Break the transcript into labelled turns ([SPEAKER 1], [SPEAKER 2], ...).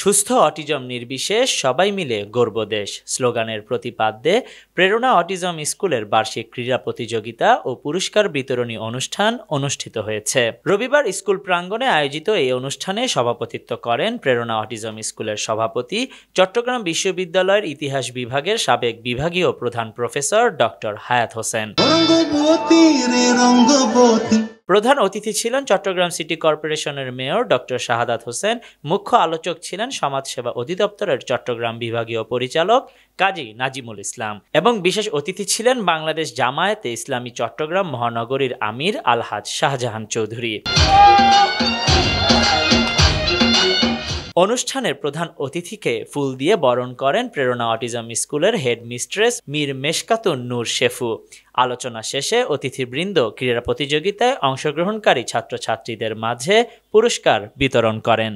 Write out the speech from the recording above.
[SPEAKER 1] সুস্থ অটিজম নির্বিশেষ সবাই মিলে গর্ব দেশ স্লোগানের প্রতিপাদ্যে প্রেরণা অটিজম স্কুলের বার্ষিক ক্রীড়া প্রতিযোগিতা ও পুরস্কার বিতরণী অনুষ্ঠান অনুষ্ঠিত হয়েছে। রবিবার স্কুল প্রাঙ্গণে আয়োজিত এই অনুষ্ঠানে সভাপতিত্ব করেন প্রেরণা অটিজম স্কুলের সভাপতি, চট্টগ্রাম বিশ্ববিদ্যালয়ের ইতিহাস বিভাগের সাবেক বিভাগীয় প্রধান প্রফেসর ডক্টর হায়াত হোসেন। প্রধান অতিথি ছিলেন চট্টগ্রাম সিটি কর্পোরেশনের মেয়র ডক্টর শাহাদাত হোসেন। মুখ্য আলোচক ছিলেন সমাজসেবা অধিদপ্তরের চট্টগ্রাম বিভাগীয় পরিচালক কাজী নাজিমুল ইসলাম এবং বিশেষ অতিথি ছিলেন বাংলাদেশ জামায়াতে ইসলামী চট্টগ্রাম মহানগরীর আমির আলহাজ শাহজাহান চৌধুরী। অনুষ্ঠানের প্রধান অতিথিকে ফুল দিয়ে বরণ করেন প্রেরণা অটিজম স্কুলের হেড মিস্ট্রেস মীর মেশকাতুন নূর শেফু। আলোচনা শেষে অতিথিবৃন্দ ক্রীড়া প্রতিযোগিতায় অংশগ্রহণকারী ছাত্রছাত্রীদের মাঝে পুরস্কার বিতরণ করেন।